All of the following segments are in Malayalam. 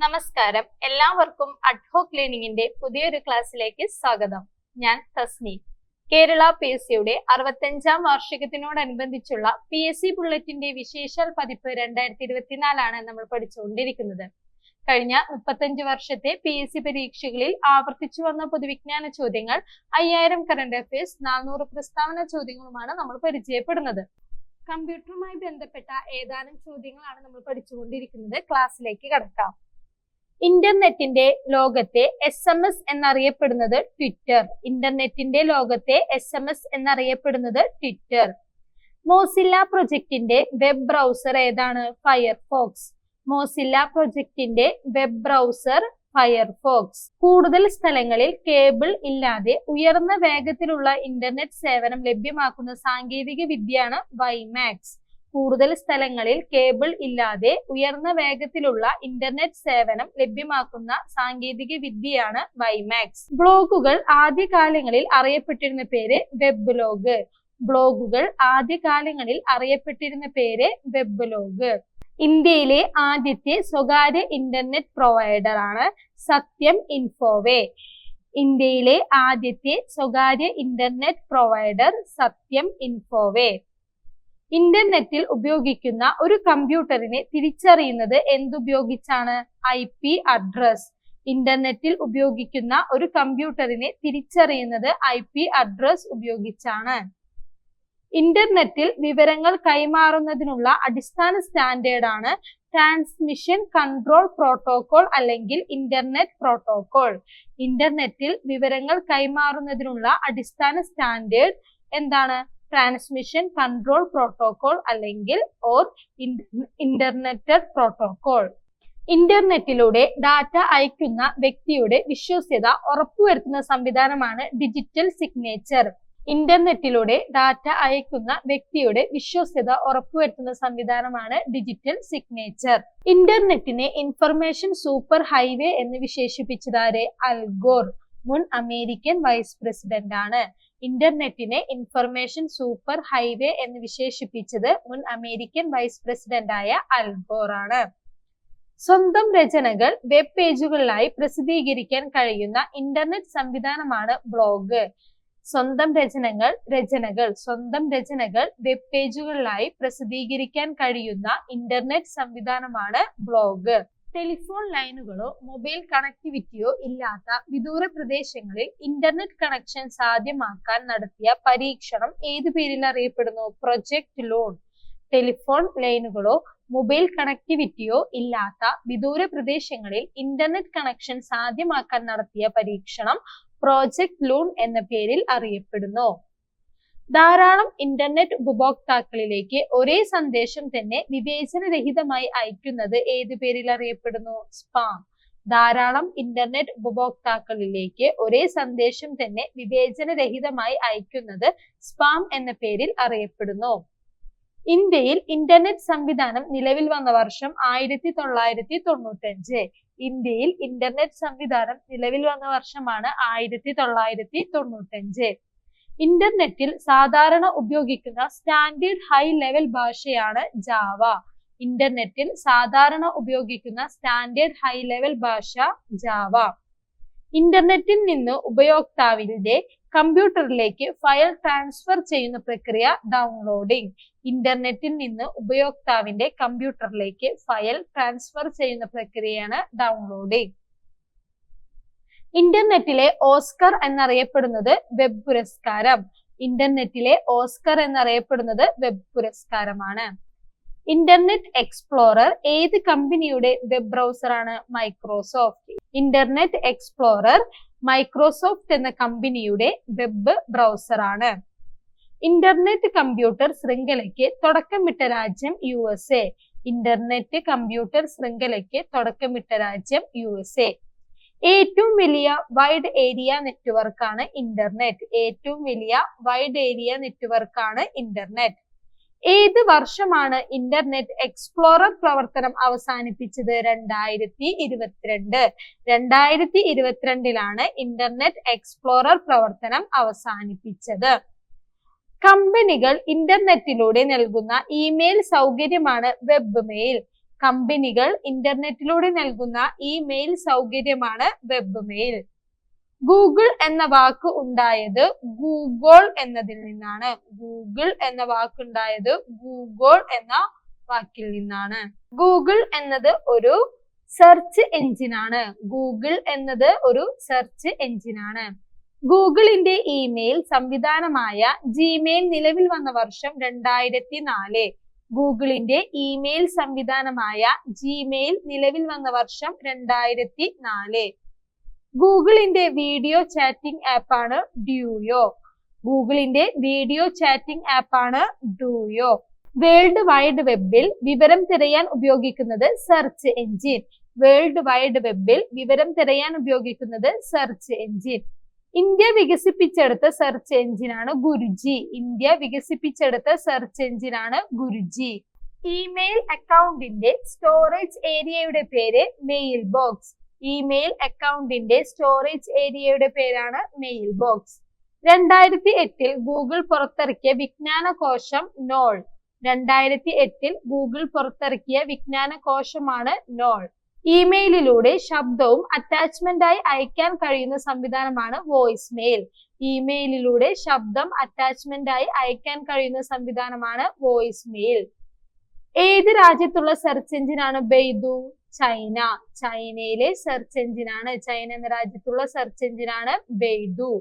നമസ്കാരം, എല്ലാവർക്കും അഡ്ഹോക് ലേണിംഗിന്റെ പുതിയൊരു ക്ലാസ്സിലേക്ക് സ്വാഗതം. ഞാൻ തസ്നി. കേരള PSC 65ാം വാർഷികത്തിനോടനുബന്ധിച്ചുള്ള PSC ബുള്ളറ്റിന്റെ വിശേഷാൽ പതിപ്പ് 2024 നമ്മൾ പഠിച്ചുകൊണ്ടിരിക്കുന്നത്. കഴിഞ്ഞ 35 വർഷത്തെ PSC പരീക്ഷകളിൽ ആവർത്തിച്ചു വന്ന പൊതുവിജ്ഞാന ചോദ്യങ്ങൾ, 5000 കറന്റ് അഫയേഴ്സ്, 400 പ്രസ്താവന ചോദ്യങ്ങളുമാണ് നമ്മൾ പരിചയപ്പെടുന്നത്. കമ്പ്യൂട്ടറുമായി ബന്ധപ്പെട്ട ഏതാനും ചോദ്യങ്ങളാണ് നമ്മൾ പഠിച്ചുകൊണ്ടിരിക്കുന്നത്. ക്ലാസ്സിലേക്ക് കടക്കാം. ഇന്റർനെറ്റിന്റെ ലോകത്തെ SMS എന്നറിയപ്പെടുന്നത് ട്വിറ്റർ. ഇന്റർനെറ്റിന്റെ ലോകത്തെ SMS എന്നറിയപ്പെടുന്നത് ട്വിറ്റർ. മോസില്ല പ്രൊജക്ടിന്റെ വെബ് ബ്രൗസർ ഏതാണ്? ഫയർഫോക്സ്. മോസില്ല പ്രൊജക്ടിന്റെ വെബ് ബ്രൗസർ ഫയർഫോക്സ്. കൂടുതൽ സ്ഥലങ്ങളിൽ കേബിൾ ഇല്ലാതെ ഉയർന്ന വേഗത്തിലുള്ള ഇന്റർനെറ്റ് സേവനം ലഭ്യമാക്കുന്ന സാങ്കേതിക വിദ്യയാണ് വൈമാക്സ്. കൂടുതൽ സ്ഥലങ്ങളിൽ കേബിൾ ഇല്ലാതെ ഉയർന്ന വേഗത്തിലുള്ള ഇന്റർനെറ്റ് സേവനം ലഭ്യമാക്കുന്ന സാങ്കേതിക വിദ്യയാണ് വൈമാക്സ്. ബ്ലോഗുകൾ ആദ്യകാലങ്ങളിൽ അറിയപ്പെട്ടിരുന്ന പേര് വെബ്ലോഗ്. ബ്ലോഗുകൾ ആദ്യകാലങ്ങളിൽ അറിയപ്പെട്ടിരുന്ന പേര് വെബ്ലോഗ്. ഇന്ത്യയിലെ ആദ്യത്തെ സ്വകാര്യ ഇന്റർനെറ്റ് പ്രൊവൈഡർ ആണ് സത്യം ഇൻഫോവേ. ഇന്ത്യയിലെ ആദ്യത്തെ സ്വകാര്യ ഇന്റർനെറ്റ് പ്രൊവൈഡർ സത്യം ഇൻഫോവേ. ഇന്റർനെറ്റിൽ ഉപയോഗിക്കുന്ന ഒരു കമ്പ്യൂട്ടറിനെ തിരിച്ചറിയുന്നത് എന്തുപയോഗിച്ചാണ്? IP address. ഇന്റർനെറ്റിൽ ഉപയോഗിക്കുന്ന ഒരു കമ്പ്യൂട്ടറിനെ തിരിച്ചറിയുന്നത് IP അഡ്രസ് ഉപയോഗിച്ചാണ്. ഇന്റർനെറ്റിൽ വിവരങ്ങൾ കൈമാറുന്നതിനുള്ള അടിസ്ഥാന സ്റ്റാൻഡേർഡ് ആണ് ട്രാൻസ്മിഷൻ കൺട്രോൾ പ്രോട്ടോകോൾ അല്ലെങ്കിൽ ഇന്റർനെറ്റ് പ്രോട്ടോകോൾ. ഇന്റർനെറ്റിൽ വിവരങ്ങൾ കൈമാറുന്നതിനുള്ള അടിസ്ഥാന സ്റ്റാൻഡേർഡ് എന്താണ്? ട്രാൻസ്മിഷൻ കൺട്രോൾ പ്രോട്ടോകോൾ അല്ലെങ്കിൽ ഇന്റർനെറ്റ് പ്രോട്ടോകോൾ. ഇന്റർനെറ്റിലൂടെ ഡാറ്റ അയക്കുന്ന വ്യക്തിയുടെ വിശ്വാസ്യത ഉറപ്പുവരുത്തുന്ന സംവിധാനമാണ് ഡിജിറ്റൽ സിഗ്നേച്ചർ. ഇന്റർനെറ്റിലൂടെ ഡാറ്റ അയക്കുന്ന വ്യക്തിയുടെ വിശ്വാസ്യത ഉറപ്പുവരുത്തുന്ന സംവിധാനമാണ് ഡിജിറ്റൽ സിഗ്നേച്ചർ. ഇന്റർനെറ്റിനെ ഇൻഫർമേഷൻ സൂപ്പർ ഹൈവേ എന്ന് വിശേഷിപ്പിച്ചതാരെ? അൽ ഗോർ, മുൻ അമേരിക്കൻ വൈസ് പ്രസിഡന്റ് ആണ്. ഇന്റർനെറ്റിനെ ഇൻഫർമേഷൻ സൂപ്പർ ഹൈവേ എന്ന് വിശേഷിപ്പിച്ചത് മുൻ അമേരിക്കൻ വൈസ് പ്രസിഡന്റ് ആയ അൽ ഗോർ ആണ്. സ്വന്തം രചനകൾ വെബ് പേജുകളിലായി പ്രസിദ്ധീകരിക്കാൻ കഴിയുന്ന ഇന്റർനെറ്റ് സംവിധാനമാണ് ബ്ലോഗ്. സ്വന്തം രചനകൾ വെബ് പേജുകളിലായി പ്രസിദ്ധീകരിക്കാൻ കഴിയുന്ന ഇന്റർനെറ്റ് സംവിധാനമാണ് ബ്ലോഗ്. ടെലിഫോൺ ലൈനുകളോ മൊബൈൽ കണക്ടിവിറ്റിയോ ഇല്ലാത്ത വിദൂര പ്രദേശങ്ങളിൽ ഇന്റർനെറ്റ് കണക്ഷൻ സാധ്യമാക്കാൻ നടത്തിയ പരീക്ഷണം ഏതു പേരിൽ അറിയപ്പെടുന്നു? Project Loon. ടെലിഫോൺ ലൈനുകളോ മൊബൈൽ കണക്ടിവിറ്റിയോ ഇല്ലാത്ത വിദൂര പ്രദേശങ്ങളിൽ ഇന്റർനെറ്റ് കണക്ഷൻ സാധ്യമാക്കാൻ നടത്തിയ പരീക്ഷണം പ്രോജക്ട് ലൂൺ എന്ന പേരിൽ അറിയപ്പെടുന്നു. ധാരാളം ഇന്റർനെറ്റ് ഉപഭോക്താക്കളിലേക്ക് ഒരേ സന്ദേശം തന്നെ വിവേചനരഹിതമായി അയക്കുന്നത് ഏതു പേരിൽ അറിയപ്പെടുന്നു? സ്പാം. ധാരാളം ഇന്റർനെറ്റ് ഉപഭോക്താക്കളിലേക്ക് ഒരേ സന്ദേശം തന്നെ വിവേചനരഹിതമായി അയക്കുന്നത് സ്പാം എന്ന പേരിൽ അറിയപ്പെടുന്നു. ഇന്ത്യയിൽ ഇന്റർനെറ്റ് സംവിധാനം നിലവിൽ വന്ന വർഷം 1995. ഇന്ത്യയിൽ ഇന്റർനെറ്റ് സംവിധാനം നിലവിൽ വന്ന വർഷമാണ് 1995. ഇന്റർനെറ്റിൽ സാധാരണ ഉപയോഗിക്കുന്ന സ്റ്റാൻഡേർഡ് ഹൈ ലെവൽ ഭാഷയാണ് ജാവ. ഇന്റർനെറ്റിൽ സാധാരണ ഉപയോഗിക്കുന്ന സ്റ്റാൻഡേർഡ് ഹൈ ലെവൽ ഭാഷ ജാവ. ഇന്റർനെറ്റിൽ നിന്ന് ഉപയോക്താവിന്റെ കമ്പ്യൂട്ടറിലേക്ക് ഫയൽ ട്രാൻസ്ഫർ ചെയ്യുന്ന പ്രക്രിയ ഡൗൺലോഡിംഗ്. ഇന്റർനെറ്റിൽ നിന്ന് ഉപയോക്താവിന്റെ കമ്പ്യൂട്ടറിലേക്ക് ഫയൽ ട്രാൻസ്ഫർ ചെയ്യുന്ന പ്രക്രിയയാണ് ഡൗൺലോഡിംഗ്. ഇന്റർനെറ്റിലെ ഓസ്കർ എന്നറിയപ്പെടുന്നത് വെബ് പുരസ്കാരം. ഇന്റർനെറ്റിലെ ഓസ്കർ എന്നറിയപ്പെടുന്നത് വെബ് പുരസ്കാരമാണ്. ഇന്റർനെറ്റ് എക്സ്പ്ലോറർ ഏത് കമ്പനിയുടെ വെബ് ബ്രൗസർ ആണ്? മൈക്രോസോഫ്റ്റ്. ഇന്റർനെറ്റ് എക്സ്പ്ലോറർ മൈക്രോസോഫ്റ്റ് എന്ന കമ്പനിയുടെ വെബ് ബ്രൗസർ ആണ്. ഇന്റർനെറ്റ് കമ്പ്യൂട്ടർ ശൃംഖലയ്ക്ക് തുടക്കമിട്ട രാജ്യം USA. ഇന്റർനെറ്റ് കമ്പ്യൂട്ടർ ശൃംഖലയ്ക്ക് തുടക്കമിട്ട രാജ്യം USA. ഏറ്റവും വലിയ വൈഡ് ഏരിയ നെറ്റ്വർക്ക് ആണ് ഇന്റർനെറ്റ്. ഏറ്റവും വലിയ വൈഡ് ഏരിയ നെറ്റ്വർക്ക് ആണ് ഇന്റർനെറ്റ്. ഏത് വർഷമാണ് ഇന്റർനെറ്റ് എക്സ്പ്ലോറർ പ്രവർത്തനം അവസാനിപ്പിച്ചത്? 2022. 2022 ഇന്റർനെറ്റ് എക്സ്പ്ലോറർ പ്രവർത്തനം അവസാനിപ്പിച്ചത്. കമ്പനികൾ ഇന്റർനെറ്റിലൂടെ നൽകുന്ന ഇമെയിൽ സൗകര്യമാണ് വെബ് മെയിൽ. കമ്പനികൾ ഇന്റർനെറ്റിലൂടെ നൽകുന്ന ഇമെയിൽ സൗകര്യമാണ് വെബ് മെയിൽ. ഗൂഗിൾ എന്ന വാക്ക് ഉണ്ടായത് ഗൂഗിൾ എന്നതിൽ നിന്നാണ്. ഗൂഗിൾ എന്ന വാക്കുണ്ടായത് ഗൂഗിൾ എന്ന വാക്കിൽ നിന്നാണ്. ഗൂഗിൾ എന്നത് ഒരു സെർച്ച് എഞ്ചിനാണ്. ഗൂഗിൾ എന്നത് ഒരു സെർച്ച് എഞ്ചിനാണ്. ഗൂഗിളിന്റെ ഇമെയിൽ സംവിധാനമായ ജിമെയിൽ നിലവിൽ വന്ന വർഷം 2004. ഗൂഗിളിന്റെ ഇമെയിൽ സംവിധാനമായ ജിമെയിൽ നിലവിൽ വന്ന വർഷം 2004. ഗൂഗിളിന്റെ വീഡിയോ ചാറ്റിംഗ് ആപ്പാണ് ഡ്യൂയോ. ഗൂഗിളിന്റെ വീഡിയോ ചാറ്റിംഗ് ആപ്പാണ് ഡ്യൂയോ. വേൾഡ് വൈഡ് വെബിൽ വിവരം തിരയാൻ ഉപയോഗിക്കുന്നത് സെർച്ച് എഞ്ചിൻ. വേൾഡ് വൈഡ് വെബിൽ വിവരം തിരയാൻ ഉപയോഗിക്കുന്നത് സെർച്ച് എഞ്ചിൻ. ഇന്ത്യ വികസിപ്പിച്ചെടുത്ത സെർച്ച് എഞ്ചിനാണ് ഗുരുജി. ഇന്ത്യ വികസിപ്പിച്ചെടുത്ത സെർച്ച് എഞ്ചിനാണ് ഗുരുജി. ഇമെയിൽ അക്കൗണ്ടിന്റെ സ്റ്റോറേജ് ഏരിയയുടെ പേര് മെയിൽ ബോക്സ്. ഇമെയിൽ അക്കൗണ്ടിന്റെ സ്റ്റോറേജ് ഏരിയയുടെ പേരാണ് മെയിൽ ബോക്സ്. 2008 ഗൂഗിൾ പുറത്തിറക്കിയ വിജ്ഞാനകോശം നോൾ. 2008 ഗൂഗിൾ പുറത്തിറക്കിയ വിജ്ഞാനകോശമാണ് നോൾ. ഇമെയിലിലൂടെ ശബ്ദവും അറ്റാച്ച്മെന്റായി അയക്കാൻ കഴിയുന്ന സംവിധാനമാണ് വോയിസ് മെയിൽ. ഇമെയിലിലൂടെ ശബ്ദം അറ്റാച്ച്മെന്റായി അയക്കാൻ കഴിയുന്ന സംവിധാനമാണ് വോയിസ് മെയിൽ. ഏത് രാജ്യത്തുള്ള സെർച്ച് എഞ്ചിനാണ് ബെയ്ദു? ചൈന. ചൈനയിലെ സെർച്ച് എഞ്ചിനാണ്. ചൈന എന്ന രാജ്യത്തുള്ള സെർച്ച് എഞ്ചിനാണ് ബെയ്ദു.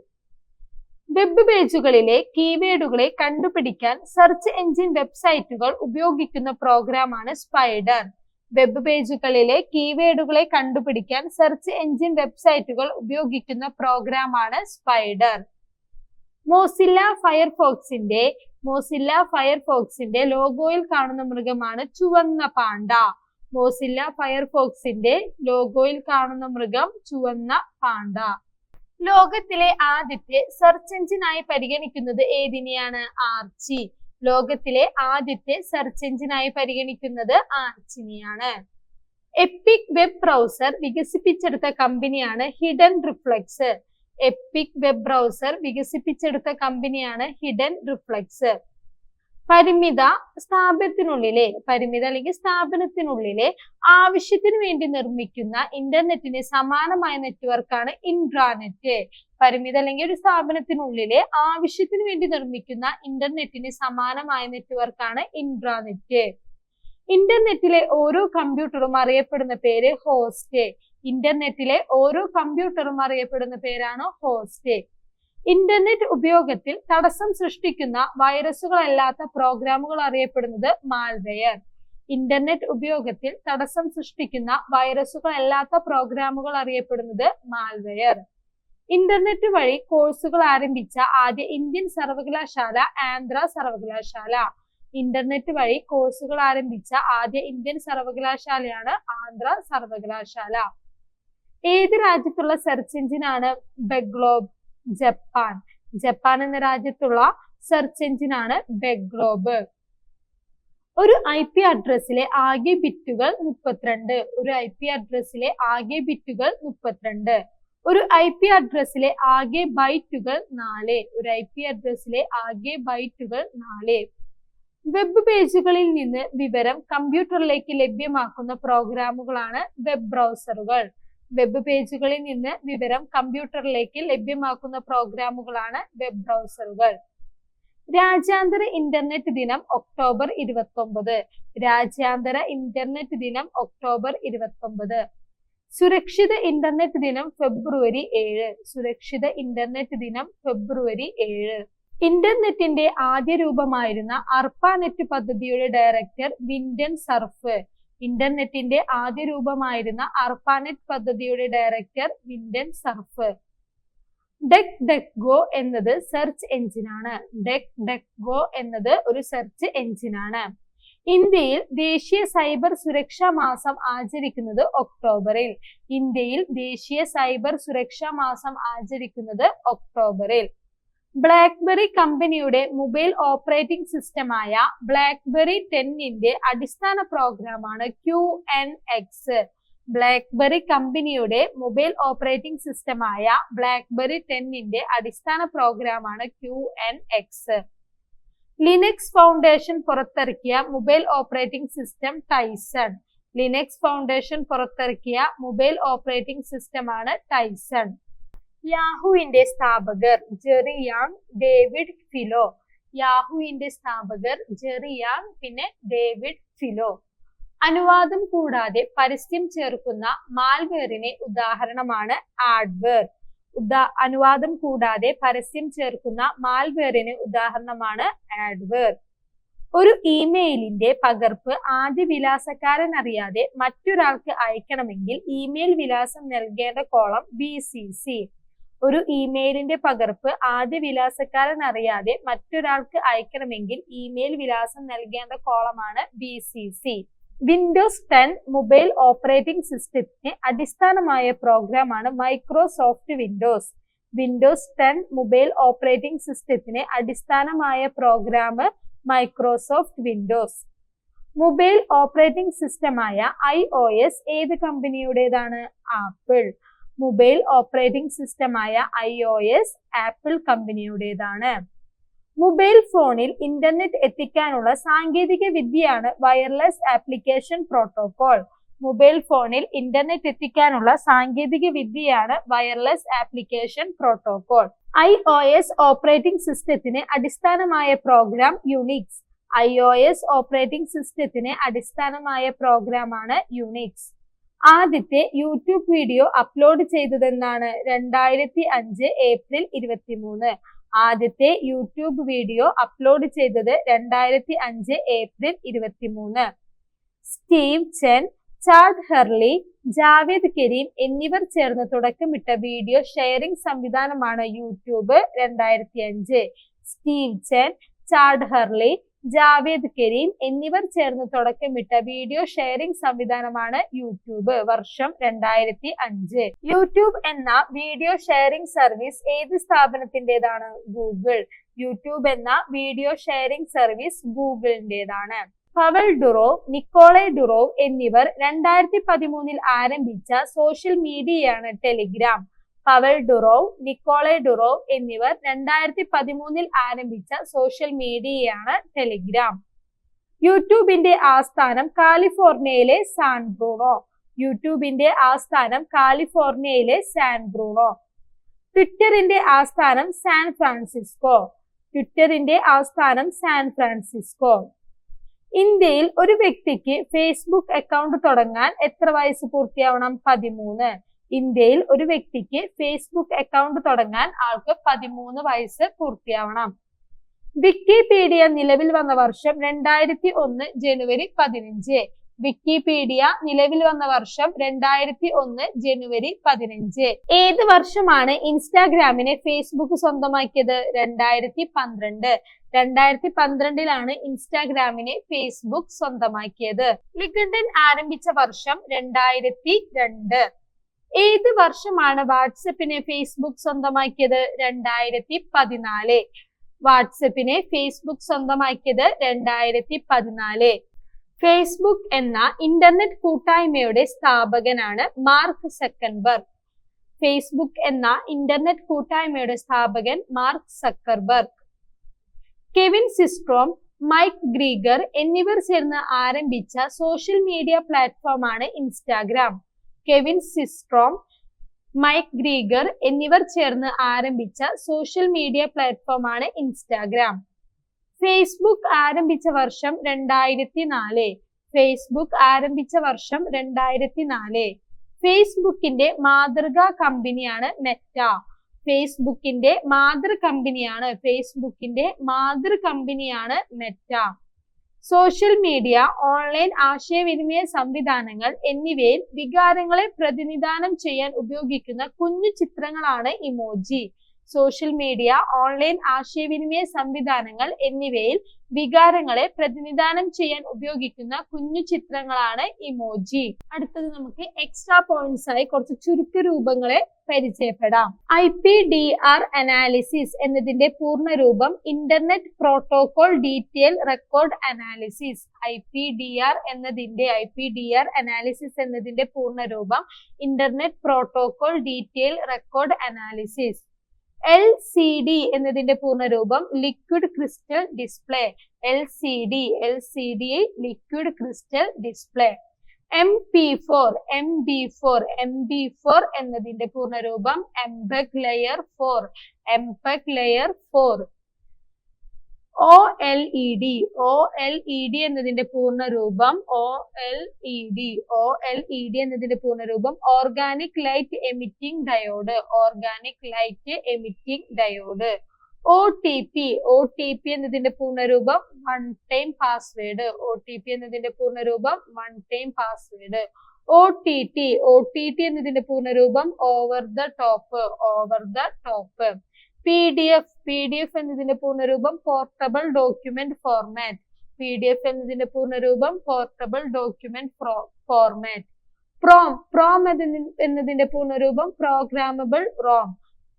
വെബ് പേജുകളിലെ കീവേഡുകളെ കണ്ടുപിടിക്കാൻ സെർച്ച് എഞ്ചിൻ വെബ്സൈറ്റുകൾ ഉപയോഗിക്കുന്ന പ്രോഗ്രാമാണ് സ്പൈഡർ. വെബ് പേജുകളിലെ കീവേഡുകളെ കണ്ടുപിടിക്കാൻ സെർച്ച് എഞ്ചിൻ വെബ്സൈറ്റുകൾ ഉപയോഗിക്കുന്ന പ്രോഗ്രാമാണ് സ്പൈഡർ. മോസില്ല ഫയർഫോക്സിന്റെ ലോഗോയിൽ കാണുന്ന മൃഗമാണ് ചുവന്ന പാണ്ട. മോസില്ല ഫയർഫോക്സിന്റെ ലോഗോയിൽ കാണുന്ന മൃഗം ചുവന്ന പാണ്ട. ലോകത്തിലെ ആദ്യത്തെ സെർച്ച് എഞ്ചിനായി പരിഗണിക്കുന്നത് ഏതിനെയാണ്? ആർച്ചി. ലോകത്തിലെ ആദ്യത്തെ സെർച്ച് എഞ്ചിനായി പരിഗണിക്കുന്നത് ആർച്ചിനെയാണ്. എപ്പിക് വെബ് ബ്രൗസർ വികസിപ്പിച്ചെടുത്ത കമ്പനിയാണ് hidden reflex. EPIC web browser വികസിപ്പിച്ചെടുത്ത കമ്പനിയാണ് ഹിഡൻ റിഫ്ലെക്സ്. പരിമിത സ്ഥാപനത്തിനുള്ളിലെ ആവശ്യത്തിനു വേണ്ടി നിർമ്മിക്കുന്ന ഇന്റർനെറ്റിന് സമാനമായ നെറ്റ്വർക്കാണ് ഇൻട്രാനെറ്റ്. പരിമിത അല്ലെങ്കിൽ ഒരു സ്ഥാപനത്തിനുള്ളിലെ ആവശ്യത്തിനു വേണ്ടി നിർമ്മിക്കുന്ന ഇന്റർനെറ്റിന് സമാനമായ നെറ്റ്വർക്കാണ് ഇൻട്രാനെറ്റ്. ഇന്റർനെറ്റിലെ ഓരോ കമ്പ്യൂട്ടറും അറിയപ്പെടുന്ന പേര് ഹോസ്റ്റ്. ഇന്റർനെറ്റിലെ ഓരോ കമ്പ്യൂട്ടറും അറിയപ്പെടുന്ന പേരാണ് ഹോസ്റ്റ്. ഇന്റർനെറ്റ് ഉപയോഗത്തിൽ തടസ്സം സൃഷ്ടിക്കുന്ന വൈറസുകളല്ലാത്ത പ്രോഗ്രാമുകൾ അറിയപ്പെടുന്നത് മാൽവെയർ. ഇന്റർനെറ്റ് ഉപയോഗത്തിൽ തടസ്സം സൃഷ്ടിക്കുന്ന വൈറസുകളല്ലാത്ത പ്രോഗ്രാമുകൾ അറിയപ്പെടുന്നത് മാൽവെയർ. ഇന്റർനെറ്റ് വഴി കോഴ്സുകൾ ആരംഭിച്ച ആദ്യ ഇന്ത്യൻ സർവകലാശാല ആന്ധ്ര സർവകലാശാല. ഇന്റർനെറ്റ് വഴി കോഴ്സുകൾ ആരംഭിച്ച ആദ്യ ഇന്ത്യൻ സർവകലാശാലയാണ് ആന്ധ്ര സർവകലാശാല. ഏത് രാജ്യത്തുള്ള സെർച്ച് എഞ്ചിനാണ് ബെഗ്ലോബ്? ജപ്പാൻ. ജപ്പാൻ എന്ന രാജ്യത്തുള്ള സെർച്ച് എഞ്ചിനാണ് ബെഗ്ലോബ്. ഒരു IP അഡ്രസ്സിലെ ആകെ ബിറ്റുകൾ 32. ഒരു IP അഡ്രസ്സിലെ ആകെ ബിറ്റുകൾ 32. ഒരു IP അഡ്രസ്സിലെ ആകെ ബൈറ്റുകൾ 4. ഒരു IP അഡ്രസ്സിലെ ആകെ ബൈറ്റുകൾ 4. വെബ് പേജുകളിൽ നിന്ന് വിവരം കമ്പ്യൂട്ടറിലേക്ക് ലഭ്യമാക്കുന്ന പ്രോഗ്രാമുകളാണ് വെബ് ബ്രൗസറുകൾ. വെബ് പേജുകളിൽ നിന്ന് വിവരം കമ്പ്യൂട്ടറിലേക്ക് ലഭ്യമാക്കുന്ന പ്രോഗ്രാമുകളാണ് വെബ് ബ്രൗസറുകൾ. രാജ്യാന്തര ഇന്റർനെറ്റ് ദിനം ഒക്ടോബർ 29. രാജ്യാന്തര ഇന്റർനെറ്റ് ദിനം ഒക്ടോബർ 29. സുരക്ഷിത ഇന്റർനെറ്റ് ദിനം ഫെബ്രുവരി 7. സുരക്ഷിത ഇന്റർനെറ്റ് ദിനം ഫെബ്രുവരി 7. ഇന്റർനെറ്റിന്റെ ആദ്യ രൂപമായിരുന്ന അർപ്പാനെറ്റ് പദ്ധതിയുടെ ഡയറക്ടർ വിൻഡൻ സർഫ്. ഇന്റർനെറ്റിന്റെ ആദ്യ രൂപമായിരുന്ന അർപ്പാനെറ്റ് പദ്ധതിയുടെ ഡയറക്ടർ വിൻഡൻ സർഫ്. DuckDuckGo എന്നത് സെർച്ച് എഞ്ചിനാണ്. DuckDuckGo എന്നത് ഒരു സെർച്ച് എഞ്ചിനാണ്. ഇന്ത്യയിൽ ദേശീയ സൈബർ സുരക്ഷാ മാസം ആചരിക്കുന്നത് ഒക്ടോബറിൽ. ഇന്ത്യയിൽ ദേശീയ സൈബർ സുരക്ഷാ മാസം ആചരിക്കുന്നത് ഒക്ടോബറിൽ. ബ്ലാക്ക്ബെറി കമ്പനിയുടെ മൊബൈൽ ഓപ്പറേറ്റിംഗ് സിസ്റ്റമായ ബ്ലാക്ക്ബെറി 10ന്റെ അടിസ്ഥാന പ്രോഗ്രാമാണ് QNX. ബ്ലാക്ക്ബെറി കമ്പനിയുടെ മൊബൈൽ ഓപ്പറേറ്റിംഗ് സിസ്റ്റമായ ബ്ലാക്ക്ബെറി 10ന്റെ അടിസ്ഥാന പ്രോഗ്രാമാണ് QNX. ലിനക്സ് ഫൗണ്ടേഷൻ പുറത്തിറക്കിയ mobile operating system Tizen. Linux foundation പുറത്തിറക്കിയ മൊബൈൽ ഓപ്പറേറ്റിംഗ് സിസ്റ്റമാണ് ടൈസൺ. യാഹൂവിന്റെ സ്ഥാപകർ ജെറി യാങ്, ഡേവിഡ് ഫിലോ. യാഹൂവിന്റെ സ്ഥാപകർ ജെറി യാങ്, പിന്നെ ഡേവിഡ് ഫിലോ. അനുവാദം കൂടാതെ പരസ്യം ചേർക്കുന്ന മാൽവെയറിന് ഉദാഹരണമാണ് ആഡ്വെയർ. അനുവാദം കൂടാതെ പരസ്യം ചേർക്കുന്ന മാൽവെയറിന് ഉദാഹരണമാണ് ആഡ്വെയർ. ഒരു ഇമെയിലിന്റെ പകർപ്പ് ആദ്യ വിലാസക്കാരൻ അറിയാതെ മറ്റൊരാൾക്ക് അയക്കണമെങ്കിൽ ഇമെയിൽ വിലാസം നൽകേണ്ട കോളം BCC. ഒരു ഇമെയിലിന്റെ പകർപ്പ് ആദ്യ വിലാസക്കാരൻ അറിയാതെ മറ്റൊരാൾക്ക് അയക്കണമെങ്കിൽ ഇമെയിൽ വിലാസം നൽകേണ്ട കോളമാണ് BCC. വിൻഡോസ് 10 മൊബൈൽ ഓപ്പറേറ്റിംഗ് സിസ്റ്റത്തിന് അടിസ്ഥാനമായ പ്രോഗ്രാമാണ് Microsoft Windows. Windows 10 mobile operating സിസ്റ്റത്തിന് അടിസ്ഥാനമായ program Microsoft Windows. Mobile operating സിസ്റ്റമായ iOS ഏത് കമ്പനിയുടേതാണ്? ആപ്പിൾ. മൊബൈൽ ഓപ്പറേറ്റിംഗ് സിസ്റ്റമായ iOS ആപ്പിൾ കമ്പനിയുടേതാണ്. മൊബൈൽ ഫോണിൽ ഇന്റർനെറ്റ് എത്തിക്കാനുള്ള സാങ്കേതിക വിദ്യയാണ് വയർലെസ് ആപ്ലിക്കേഷൻ പ്രോട്ടോകോൾ. മൊബൈൽ ഫോണിൽ ഇന്റർനെറ്റ് എത്തിക്കാനുള്ള സാങ്കേതിക വിദ്യയാണ് wireless application protocol. iOS operating സിസ്റ്റത്തിന് അടിസ്ഥാനമായ പ്രോഗ്രാം യുണിക്സ്. iOS ഓപ്പറേറ്റിംഗ് സിസ്റ്റത്തിന് അടിസ്ഥാനമായ പ്രോഗ്രാമാണ് യുണിക്സ്. ആദ്യത്തെ യൂട്യൂബ് വീഡിയോ അപ്ലോഡ് ചെയ്തതെന്നാണ്? 2005 ഏപ്രിൽ 23. ആദ്യത്തെ യൂട്യൂബ് വീഡിയോ അപ്ലോഡ് ചെയ്തത് 2005 April 23. Steve Chen, Chad Hurley, Jawed Karim എന്നിവർ ചേർന്ന് തുടക്കമിട്ട വീഡിയോ ഷെയറിംഗ് സംവിധാനമാണ് YouTube. 2005. Steve Chen, Chad Hurley, Jawed Karim എന്നിവർ ചേർന്ന് തുടക്കമിട്ട വീഡിയോ ഷെയറിംഗ് സംവിധാനമാണ് യൂട്യൂബ്. വർഷം 2005. യൂട്യൂബ് എന്ന വീഡിയോ ഷെയറിംഗ് സർവീസ് ഏത് സ്ഥാപനത്തിൻ്റെതാണ്? ഗൂഗിൾ. യൂട്യൂബ് എന്ന വീഡിയോ ഷെയറിംഗ് സർവീസ് ഗൂഗിളിൻ്റെതാണ്. പവൽ ഡുറോവ്, നിക്കോളെ ഡുറോവ് എന്നിവർ 2013 ആരംഭിച്ച സോഷ്യൽ മീഡിയയാണ് Telegram. Pavel Durov, Nikolai Durov എന്നിവർ 2013 ആരംഭിച്ച സോഷ്യൽ മീഡിയയാണ് ടെലിഗ്രാം. യൂട്യൂബിന്റെ ആസ്ഥാനം കാലിഫോർണിയയിലെ സാൻ ബ്രൂണോ. യൂട്യൂബിന്റെ ആസ്ഥാനം കാലിഫോർണിയയിലെ സാൻ ബ്രൂണോ. ട്വിറ്ററിന്റെ ആസ്ഥാനം സാൻ ഫ്രാൻസിസ്കോ. ട്വിറ്ററിന്റെ ആസ്ഥാനം സാൻ ഫ്രാൻസിസ്കോ. ഇന്ത്യയിൽ ഒരു വ്യക്തിക്ക് ഫേസ്ബുക്ക് അക്കൗണ്ട് തുടങ്ങാൻ എത്ര വയസ്സ് പൂർത്തിയാവണം? 13. ഇന്ത്യയിൽ ഒരു വ്യക്തിക്ക് ഫേസ്ബുക്ക് അക്കൗണ്ട് തുടങ്ങാൻ ആൾക്ക് 13 വയസ്സ് പൂർത്തിയാവണം. വിക്കിപീഡിയ നിലവിൽ വന്ന വർഷം 2001 ജനുവരി 15. വിക്കിപീഡിയ നിലവിൽ വന്ന വർഷം 2001 ജനുവരി 15. ഏത് വർഷമാണ് ഇൻസ്റ്റാഗ്രാമിനെ ഫേസ്ബുക്ക് സ്വന്തമാക്കിയത്? 2012. 2012 ഇൻസ്റ്റാഗ്രാമിനെ ഫേസ്ബുക്ക് സ്വന്തമാക്കിയത്. ലിങ്കഡ്ഇൻ ആരംഭിച്ച വർഷം 2002. ഏത് വർഷമാണ് വാട്സപ്പിനെ ഫേസ്ബുക്ക് സ്വന്തമാക്കിയത്? 2014. വാട്സപ്പിനെ ഫേസ്ബുക്ക് സ്വന്തമാക്കിയത് 2014. ഫേസ്ബുക്ക് എന്ന ഇന്റർനെറ്റ് കൂട്ടായ്മയുടെ സ്ഥാപകനാണ് മാർക്ക് സക്കർബർഗ്. ഫേസ്ബുക്ക് എന്ന ഇന്റർനെറ്റ് കൂട്ടായ്മയുടെ സ്ഥാപകൻ Mark Zuckerberg. Kevin Systrom, Mike Krieger എന്നിവർ ചേർന്ന് ആരംഭിച്ച സോഷ്യൽ മീഡിയ പ്ലാറ്റ്ഫോമാണ് Instagram. Kevin Systrom, Mike Krieger എന്നിവർ ചേർന്ന് ആരംഭിച്ച സോഷ്യൽ മീഡിയ പ്ലാറ്റ്ഫോമാണ് ഇൻസ്റ്റാഗ്രാം. ഫേസ്ബുക്ക് ആരംഭിച്ച വർഷം 2004. ഫേസ്ബുക്ക് ആരംഭിച്ച വർഷം 2004. ഫേസ്ബുക്കിന്റെ മാതൃകാ കമ്പനിയാണ് മെറ്റ. ഫേസ്ബുക്കിന്റെ മാതൃ കമ്പനിയാണ് മെറ്റ. സോഷ്യൽ മീഡിയ, ഓൺലൈൻ ആശയവിനിമയ സംവിധാനങ്ങൾ എന്നിവയിൽ വികാരങ്ങളെ പ്രതിനിധാനം ചെയ്യാൻ ഉപയോഗിക്കുന്ന കുഞ്ഞു ചിത്രങ്ങളാണ് ഇമോജി. സോഷ്യൽ മീഡിയ, ഓൺലൈൻ ആശയവിനിമയ സംവിധാനങ്ങൾ എന്നിവയിൽ വികാരങ്ങളെ പ്രതിനിധാനം ചെയ്യാൻ ഉപയോഗിക്കുന്ന കുഞ്ഞു ചിത്രങ്ങളാണ് ഇമോജി. അടുത്തത് നമുക്ക് എക്സ്ട്രാ പോയിന്റ്സ് ആയി കുറച്ച് ചുരുക്ക രൂപങ്ങളെ പരിചയപ്പെടാം. IPDR അനാലിസിസ് എന്നതിന്റെ പൂർണ്ണരൂപം internet protocol detail record analysis. IPDR analysis എന്നതിന്റെ പൂർണ്ണരൂപം internet protocol detail record analysis. LCD എന്നതിന്റെ പൂർണ്ണരൂപം liquid crystal display. LCD liquid crystal display. MP4 എന്നതിന്റെ പൂർണ്ണരൂപം MPEG Layer 4. OLED എന്നതിന്റെ പൂർണ്ണരൂപം organic light emitting diode. OTP എന്നതിന്റെ പൂർണ്ണരൂപം വൺ ടൈം പാസ്വേഡ്. OTT എന്നതിന്റെ പൂർണ്ണരൂപം ഓവർ ദ ടോപ്പ്. PDF എന്നതിന്റെ പൂർണ്ണരൂപം പോർട്ടബിൾ ഡോക്യുമെന്റ് ഫോർമാറ്റ്.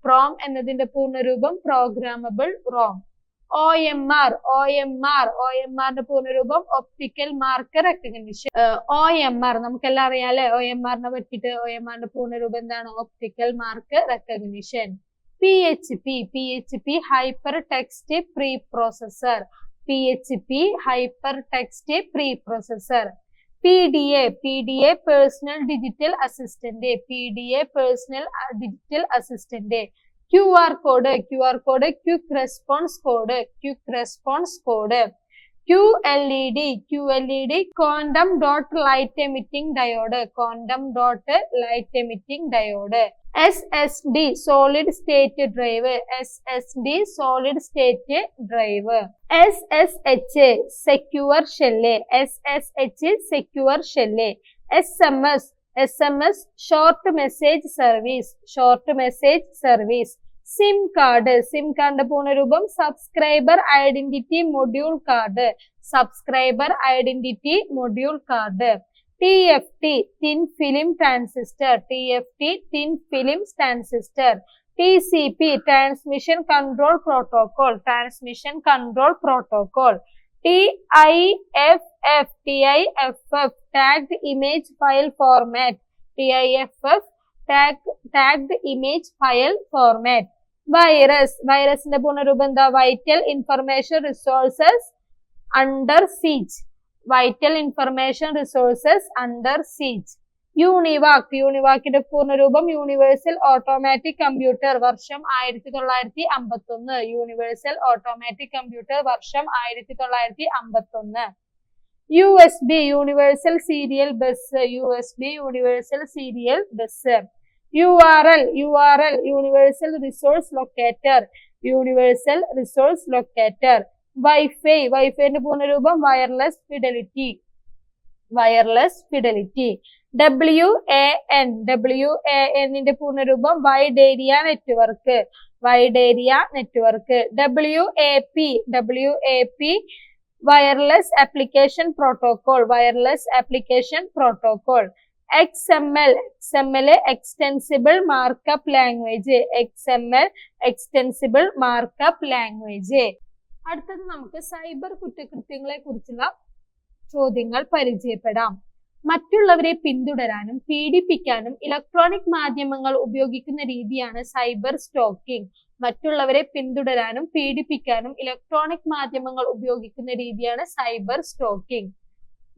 PROM എന്നതിന്റെ പൂർണ്ണരൂപം പ്രോഗ്രാമബിൾ ROM. OMR ന്റെ പൂർണ്ണരൂപം ഒപ്റ്റിക്കൽ മാർക്ക് റെക്കഗ്നിഷൻ. OMR നമുക്കെല്ലാം അറിയാലേ OMR നെ പറ്റിയിട്ട്. OMR ന്റെ പൂർണ്ണരൂപം എന്താണ്? Optical mark recognition. PHP hypertext preprocessor. PDA personal digital assistant. QR code quick response code. QLED quantum dot light emitting diode. SSD solid state drive. SSH secure shell. SMS short message service. SIM കാർഡിന്റെ പൂർണ്ണരൂപം subscriber identity module card. TFT thin film transistor. TCP transmission control protocol. TIFF tagged image file format. വൈറസിന്റെ പൂർണ്ണരൂപം എന്താ? Vital information resources under siege. യൂണിവാക്കിന്റെ പൂർണ്ണരൂപം യൂണിവേഴ്സൽ ഓട്ടോമാറ്റിക് കമ്പ്യൂട്ടർ വർഷം 1951. USB universal serial bus. URL universal resource locator. വൈഫൈന്റെ പൂർണ്ണരൂപം വയർലെസ് ഫിഡലിറ്റി. WAN പൂർണ്ണരൂപം wide area network. WAP wireless application protocol. XML extensible markup language. അടുത്തത് നമുക്ക് സൈബർ കുറ്റകൃത്യങ്ങളെ കുറിച്ചുള്ള ചോദ്യങ്ങൾ പരിചയപ്പെടാം. മറ്റുള്ളവരെ പിന്തുടരാനും പീഡിപ്പിക്കാനും ഇലക്ട്രോണിക് മാധ്യമങ്ങൾ ഉപയോഗിക്കുന്ന രീതിയാണ് സൈബർ സ്റ്റോക്കിംഗ്.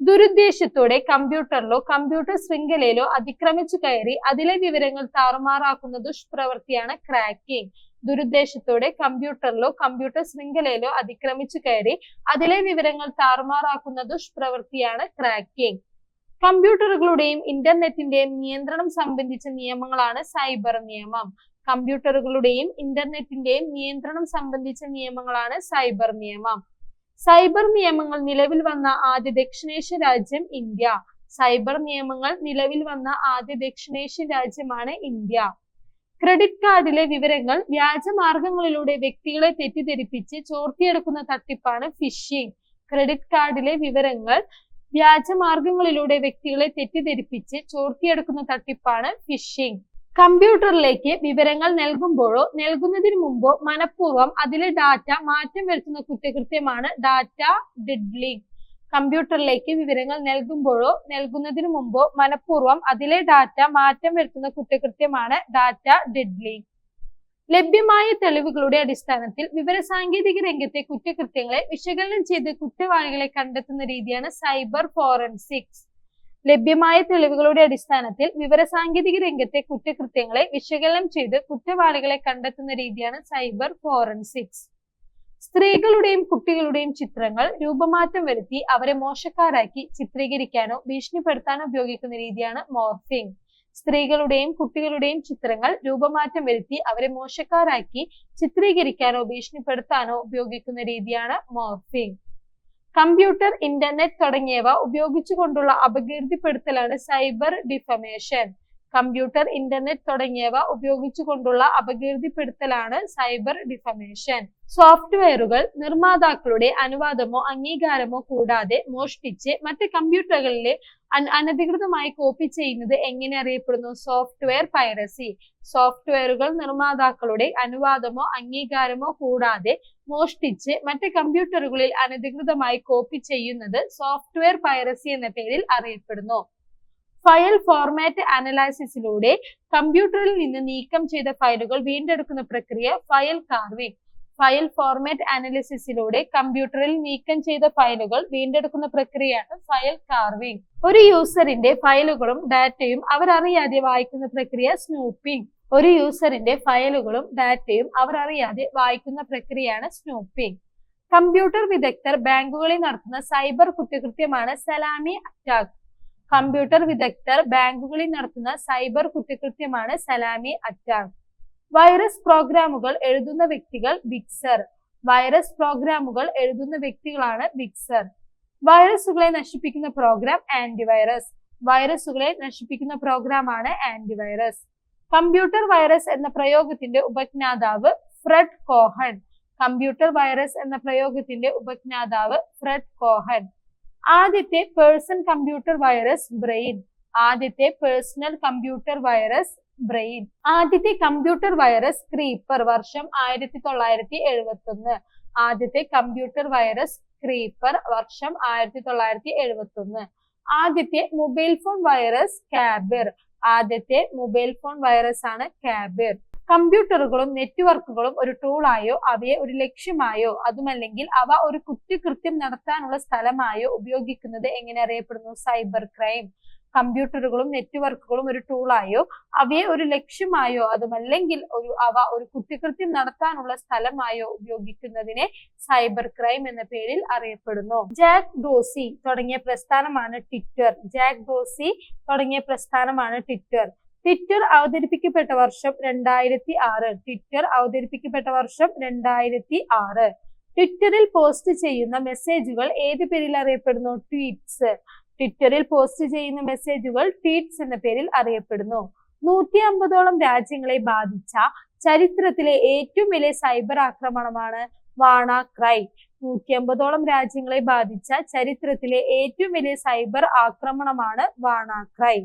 ദുരുദ്ദേശത്തോടെ കമ്പ്യൂട്ടറിലോ കമ്പ്യൂട്ടർ ശൃംഖലയിലോ അതിക്രമിച്ചു കയറി അതിലെ വിവരങ്ങൾ താറുമാറാക്കുന്ന ദുഷ്പ്രവൃത്തിയാണ് ക്രാക്കിംഗ്. ദുരുദ്ദേശത്തോടെ കമ്പ്യൂട്ടറിലോ കമ്പ്യൂട്ടർ ശൃംഖലയിലോ അതിക്രമിച്ചു കയറി അതിലെ വിവരങ്ങൾ താറുമാറാക്കുന്ന ദുഷ്പ്രവൃത്തിയാണ് ക്രാക്കിംഗ്. കമ്പ്യൂട്ടറുകളുടെയും ഇന്റർനെറ്റിന്റെയും നിയന്ത്രണം സംബന്ധിച്ച നിയമങ്ങളാണ് സൈബർ നിയമം. സൈബർ നിയമങ്ങൾ നിലവിൽ വന്ന ആദ്യ ദക്ഷിണേഷ്യൻ രാജ്യമാണ് ഇന്ത്യ. ക്രെഡിറ്റ് കാർഡിലെ വിവരങ്ങൾ വ്യാജമാർഗങ്ങളിലൂടെ വ്യക്തികളെ തെറ്റിദ്ധരിപ്പിച്ച് ചോർത്തിയെടുക്കുന്ന തട്ടിപ്പാണ് ഫിഷിംഗ്. കമ്പ്യൂട്ടറിലേക്ക് വിവരങ്ങൾ നൽകുമ്പോഴോ നൽകുന്നതിന് മുമ്പോ മനഃപൂർവ്വം അതിലെ ഡാറ്റ മാറ്റം വരുത്തുന്ന കുറ്റകൃത്യമാണ് ഡാറ്റ ഡിഡ്ലിംഗ്. കമ്പ്യൂട്ടറിലേക്ക് വിവരങ്ങൾ നൽകുമ്പോഴോ നൽകുന്നതിന് മുമ്പോ മനഃപൂർവ്വം അതിലെ ഡാറ്റ മാറ്റം വരുത്തുന്ന കുറ്റകൃത്യമാണ് ഡാറ്റ ഡിഡ്ലിംഗ്. ലഭ്യമായ തെളിവുകളുടെ അടിസ്ഥാനത്തിൽ വിവരസാങ്കേതിക രംഗത്തെ കുറ്റകൃത്യങ്ങളെ വിശകലനം ചെയ്ത് കുറ്റവാളികളെ കണ്ടെത്തുന്ന രീതിയാണ് സൈബർ ഫോറൻസിക്സ്. ലഭ്യമായ തെളിവുകളുടെ അടിസ്ഥാനത്തിൽ വിവരസാങ്കേതിക രംഗത്തെ കുറ്റകൃത്യങ്ങളെ വിശകലനം ചെയ്ത് കുറ്റവാളികളെ കണ്ടെത്തുന്ന രീതിയാണ് സൈബർ ഫോറൻസിക്സ്. സ്ത്രീകളുടെയും കുട്ടികളുടെയും ചിത്രങ്ങൾ രൂപമാറ്റം വരുത്തി അവരെ മോശക്കാരാക്കി ചിത്രീകരിക്കാനോ ഭീഷണിപ്പെടുത്താനോ ഉപയോഗിക്കുന്ന രീതിയാണ് മോർഫിംഗ്. സ്ത്രീകളുടെയും കുട്ടികളുടെയും ചിത്രങ്ങൾ രൂപമാറ്റം വരുത്തി അവരെ മോശക്കാരാക്കി ചിത്രീകരിക്കാനോ ഭീഷണിപ്പെടുത്താനോ ഉപയോഗിക്കുന്ന രീതിയാണ് മോർഫിംഗ്. കമ്പ്യൂട്ടർ, ഇന്റർനെറ്റ് തുടങ്ങിയവ ഉപയോഗിച്ചുകൊണ്ടുള്ള അപകീർത്തിപ്പെടുത്തലാണ് സൈബർ ഡിഫമേഷൻ. കമ്പ്യൂട്ടർ, ഇന്റർനെറ്റ് തുടങ്ങിയവ ഉപയോഗിച്ചുകൊണ്ടുള്ള അപകീർത്തിപ്പെടുത്തലാണ് സൈബർ ഡിഫമേഷൻ. സോഫ്റ്റ്വെയറുകൾ നിർമ്മാതാക്കളുടെ അനുവാദമോ അംഗീകാരമോ കൂടാതെ മോഷ്ടിച്ച് മറ്റ് കമ്പ്യൂട്ടറുകളിലെ അനധികൃതമായി കോപ്പി ചെയ്യുന്നത് എങ്ങനെ അറിയപ്പെടുന്നു? Software piracy. സോഫ്റ്റ്വെയറുകൾ നിർമ്മാതാക്കളുടെ അനുവാദമോ അംഗീകാരമോ കൂടാതെ മോഷ്ടിച്ച് മറ്റ് കമ്പ്യൂട്ടറുകളിൽ അനധികൃതമായി കോപ്പി ചെയ്യുന്നത് സോഫ്റ്റ്വെയർ പൈറസി എന്ന പേരിൽ അറിയപ്പെടുന്നു. ഫയൽ ഫോർമാറ്റ് അനലൈസിസിലൂടെ കമ്പ്യൂട്ടറിൽ നിന്ന് നീക്കം ചെയ്ത ഫയലുകൾ വീണ്ടെടുക്കുന്ന പ്രക്രിയ ഫയൽ കാർവിംഗ്. ഫയൽ ഫോർമാറ്റ് അനാലിസിസിലൂടെ കമ്പ്യൂട്ടറിൽ നീക്കം ചെയ്ത ഫയലുകൾ വീണ്ടെടുക്കുന്ന പ്രക്രിയയാണ് ഫയൽ കാർവിംഗ്. ഒരു യൂസറിന്റെ ഫയലുകളും ഡാറ്റയും അവരറിയാതെ വായിക്കുന്ന പ്രക്രിയ സ്നൂപ്പിംഗ്. ഒരു യൂസറിന്റെ ഫയലുകളും ഡാറ്റയും അവരറിയാതെ വായിക്കുന്ന പ്രക്രിയയാണ് സ്നൂപ്പിംഗ്. കമ്പ്യൂട്ടർ വിദഗ്ധർ ബാങ്കുകളിൽ നടത്തുന്ന സൈബർ കുറ്റകൃത്യമാണ് സലാമി അറ്റാക്ക്. കമ്പ്യൂട്ടർ വിദഗ്ധർ ബാങ്കുകളിൽ നടത്തുന്ന സൈബർ കുറ്റകൃത്യമാണ് സലാമി അറ്റാക്ക്. വൈറസ് പ്രോഗ്രാമുകൾ എഴുതുന്ന വ്യക്തികൾ വിക്സർ. വൈറസ് പ്രോഗ്രാമുകൾ എഴുതുന്ന വ്യക്തികളാണ് വിക്സർ. വൈറസുകളെ നശിപ്പിക്കുന്ന പ്രോഗ്രാം ആന്റിവൈറസ്. വൈറസുകളെ നശിപ്പിക്കുന്ന പ്രോഗ്രാമാണ് ആന്റിവൈറസ്. കമ്പ്യൂട്ടർ വൈറസ് എന്ന പ്രയോഗത്തിന്റെ ഉപജ്ഞാതാവ് ഫ്രെഡ് കോഹൻ. കമ്പ്യൂട്ടർ വൈറസ് എന്ന പ്രയോഗത്തിന്റെ ഉപജ്ഞാതാവ് ഫ്രെഡ് കോഹൻ. ആദ്യത്തെ പേഴ്സൺ കമ്പ്യൂട്ടർ വൈറസ് ബ്രെയിൻ. ആദ്യത്തെ പേഴ്സണൽ കമ്പ്യൂട്ടർ വൈറസ് ബ്രെയിൻ. ആദ്യത്തെ കമ്പ്യൂട്ടർ വൈറസ് ക്രീപ്പർ, വർഷം 1971. ആദ്യത്തെ കമ്പ്യൂട്ടർ വൈറസ് ക്രീപ്പർ, വർഷം 1971. ആദ്യത്തെ മൊബൈൽ ഫോൺ വൈറസ് കാബിർ. ആദ്യത്തെ മൊബൈൽ ഫോൺ വൈറസ് ആണ് കാബിർ. കമ്പ്യൂട്ടറുകളും നെറ്റ്വർക്കുകളും ഒരു ടൂളായോ അവയെ ഒരു ലക്ഷ്യമായോ അതുമല്ലെങ്കിൽ അവ ഒരു കുറ്റകൃത്യം നടത്താനുള്ള സ്ഥലമായോ ഉപയോഗിക്കുന്നത് എങ്ങനെ അറിയപ്പെടുന്നു? Cyber crime. കമ്പ്യൂട്ടറുകളും നെറ്റ്വർക്കുകളും ഒരു ടൂളായോ അവയെ ഒരു ലക്ഷ്യമായോ അതുമല്ലെങ്കിൽ അവ ഒരു കുറ്റകൃത്യം നടത്താനുള്ള സ്ഥലമായോ ഉപയോഗിക്കുന്നതിനെ സൈബർ ക്രൈം എന്ന പേരിൽ അറിയപ്പെടുന്നു. ജാക്ക് ഡോസി തുടങ്ങിയ പ്രസ്ഥാനമാണ് ട്വിറ്റർ. ജാക്ക് ഡോസി തുടങ്ങിയ പ്രസ്ഥാനമാണ് ട്വിറ്റർ. ട്വിറ്റർ അവതരിപ്പിക്കപ്പെട്ട വർഷം 2006. ട്വിറ്റർ അവതരിപ്പിക്കപ്പെട്ട വർഷം 2006. ട്വിറ്ററിൽ പോസ്റ്റ് ചെയ്യുന്ന മെസ്സേജുകൾ ഏത് പേരിൽ അറിയപ്പെടുന്നു? ട്വീറ്റ്സ്. ട്വിറ്ററിൽ പോസ്റ്റ് ചെയ്യുന്ന മെസ്സേജുകൾ ട്വീറ്റ്സ് എന്ന പേരിൽ അറിയപ്പെടുന്നു. 150ഓളം രാജ്യങ്ങളെ ബാധിച്ച ചരിത്രത്തിലെ ഏറ്റവും വലിയ സൈബർ ആക്രമണമാണ് വാണാക്രൈ. 150ഓളം രാജ്യങ്ങളെ ബാധിച്ച ചരിത്രത്തിലെ ഏറ്റവും വലിയ സൈബർ ആക്രമണമാണ് വാണാക്രൈ.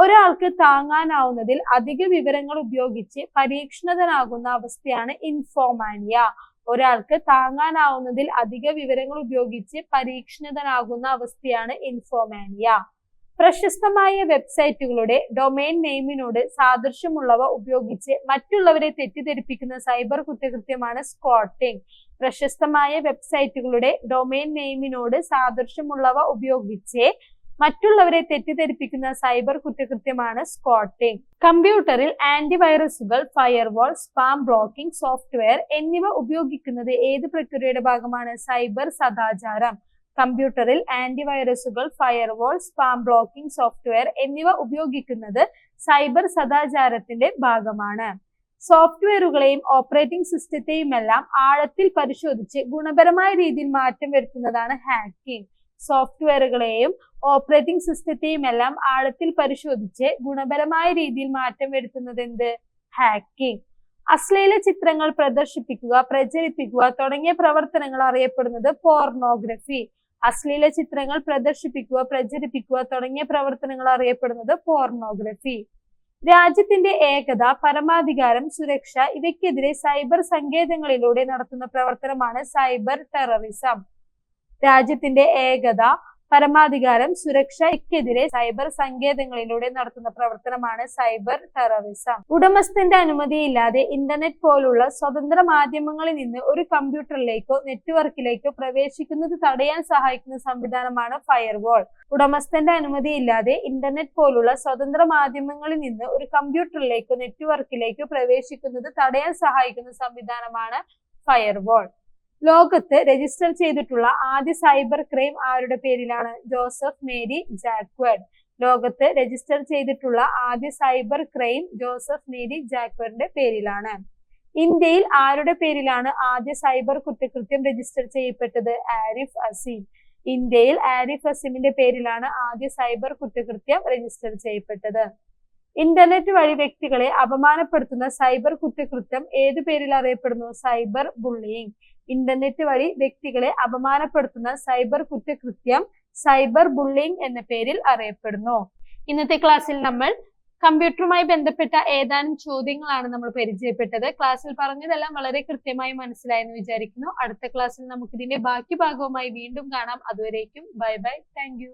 ഒരാൾക്ക് താങ്ങാനാവുന്നതിൽ അധിക വിവരങ്ങൾ ഉപയോഗിച്ച് പരീക്ഷണതനാകുന്ന അവസ്ഥയാണ് ഇൻഫോമാനിയ. ഒരാൾക്ക് താങ്ങാനാവുന്നതിൽ അധിക വിവരങ്ങൾ ഉപയോഗിച്ച് പരീക്ഷണിതനാകുന്ന അവസ്ഥയാണ് ഇൻഫോമാനിയ. പ്രശസ്തമായ വെബ്സൈറ്റുകളുടെ ഡൊമൈൻ നെയിമിനോട് സാദൃശ്യമുള്ളവ ഉപയോഗിച്ച് മറ്റുള്ളവരെ തെറ്റിദ്ധരിപ്പിക്കുന്ന സൈബർ കുറ്റകൃത്യമാണ് സ്ക്വാട്ടിംഗ്. പ്രശസ്തമായ വെബ്സൈറ്റുകളുടെ ഡൊമൈൻ നെയിമിനോട് സാദൃശ്യമുള്ളവ ഉപയോഗിച്ച് മറ്റുള്ളവരെ തെറ്റിദ്ധരിപ്പിക്കുന്ന സൈബർ കുറ്റകൃത്യമാണ് സ്ക്വാട്ടിംഗ്. കമ്പ്യൂട്ടറിൽ ആന്റിവൈറസുകൾ, ഫയർവാൾ, സ്പാം ബ്ലോക്കിംഗ് സോഫ്റ്റ്വെയർ എന്നിവ ഉപയോഗിക്കുന്നത് ഏത് പ്രക്രിയയുടെ ഭാഗമാണ്? സൈബർ സദാചാരം. കമ്പ്യൂട്ടറിൽ ആന്റിവൈറസുകൾ, ഫയർവാൾ, സ്പാം ബ്ലോക്കിംഗ് സോഫ്റ്റ്വെയർ എന്നിവ ഉപയോഗിക്കുന്നത് സൈബർ സദാചാരത്തിന്റെ ഭാഗമാണ്. സോഫ്റ്റ്വെയറുകളെയും ഓപ്പറേറ്റിംഗ് സിസ്റ്റത്തെയുമെല്ലാം ആഴത്തിൽ പരിശോധിച്ച് ഗുണപരമായ രീതിയിൽ മാറ്റം വരുത്തുന്നതാണ് ഹാക്കിംഗ്. സോഫ്റ്റ്വെയറുകളെയും ഓപ്പറേറ്റിംഗ് സിസ്റ്റത്തെയും എല്ലാം ആഴത്തിൽ പരിശോധിച്ച് ഗുണപരമായ രീതിയിൽ മാറ്റം വരുത്തുന്നത് എന്ത്? ഹാക്കിംഗ്. അശ്ലീല ചിത്രങ്ങൾ പ്രദർശിപ്പിക്കുക, പ്രചരിപ്പിക്കുക തുടങ്ങിയ പ്രവർത്തനങ്ങൾ അറിയപ്പെടുന്നത് പോർണോഗ്രഫി. അശ്ലീല ചിത്രങ്ങൾ പ്രദർശിപ്പിക്കുക, പ്രചരിപ്പിക്കുക തുടങ്ങിയ പ്രവർത്തനങ്ങൾ അറിയപ്പെടുന്നത് പോർണോഗ്രഫി. രാജ്യത്തിന്റെ ഏകത, പരമാധികാരം, സുരക്ഷ ഇവയ്ക്കെതിരെ സൈബർ സങ്കേതങ്ങളിലൂടെ നടത്തുന്ന പ്രവർത്തനമാണ് സൈബർ ടെററിസം. രാജ്യത്തിന്റെ ഏകത, പരമാധികാരം, സുരക്ഷയ്ക്കെതിരെ സൈബർ സങ്കേതങ്ങളിലൂടെ നടത്തുന്ന പ്രവർത്തനമാണ് സൈബർ ടെററിസം. ഉടമസ്ഥന്റെ അനുമതിയില്ലാതെ ഇന്റർനെറ്റ് പോലുള്ള സ്വതന്ത്ര മാധ്യമങ്ങളിൽ നിന്ന് ഒരു കമ്പ്യൂട്ടറിലേക്കോ നെറ്റ്വർക്കിലേക്കോ പ്രവേശിക്കുന്നത് തടയാൻ സഹായിക്കുന്ന സംവിധാനമാണ് ഫയർവാൾ. ഉടമസ്ഥന്റെ അനുമതിയില്ലാതെ ഇന്റർനെറ്റ് പോലുള്ള സ്വതന്ത്ര മാധ്യമങ്ങളിൽ നിന്ന് ഒരു കമ്പ്യൂട്ടറിലേക്കോ നെറ്റ്വർക്കിലേക്കോ പ്രവേശിക്കുന്നത് തടയാൻ സഹായിക്കുന്ന സംവിധാനമാണ് ഫയർവാൾ. ലോകത്ത് രജിസ്റ്റർ ചെയ്തിട്ടുള്ള ആദ്യ സൈബർ ക്രൈം ആരുടെ പേരിലാണ്? Joseph Marie Jacquard. ലോകത്ത് രജിസ്റ്റർ ചെയ്തിട്ടുള്ള ആദ്യ സൈബർ ക്രൈം ജോസഫ് മേരി ജാക്വഡിന്റെ പേരിലാണ്. ഇന്ത്യയിൽ ആരുടെ പേരിലാണ് ആദ്യ സൈബർ കുറ്റകൃത്യം രജിസ്റ്റർ ചെയ്യപ്പെട്ടത്? ആരിഫ് അസീം. ഇന്ത്യയിൽ ആരിഫ് അസീമിന്റെ പേരിലാണ് ആദ്യ സൈബർ കുറ്റകൃത്യം രജിസ്റ്റർ ചെയ്യപ്പെട്ടത്. ഇന്റർനെറ്റ് വഴി വ്യക്തികളെ അപമാനപ്പെടുത്തുന്ന സൈബർ കുറ്റകൃത്യം ഏതു പേരിൽ അറിയപ്പെടുന്നു? Cyber bullying. ഇന്റർനെറ്റ് വഴി വ്യക്തികളെ അപമാനപ്പെടുത്തുന്ന സൈബർ കുറ്റകൃത്യം സൈബർ ബുള്ളിയിങ് എന്ന പേരിൽ അറിയപ്പെടുന്നു. ഇന്നത്തെ ക്ലാസ്സിൽ നമ്മൾ കമ്പ്യൂട്ടറുമായി ബന്ധപ്പെട്ട ഏതാനും ചോദ്യങ്ങളാണ് നമ്മൾ പരിചയപ്പെട്ടത്. ക്ലാസ്സിൽ പറഞ്ഞതെല്ലാം വളരെ കൃത്യമായി മനസ്സിലായെന്ന് വിചാരിക്കുന്നു. അടുത്ത ക്ലാസ്സിൽ നമുക്ക് ഇതിന്റെ ബാക്കി ഭാഗവുമായി വീണ്ടും കാണാം. അതുവരേക്കും ബൈ ബൈ. Thank you.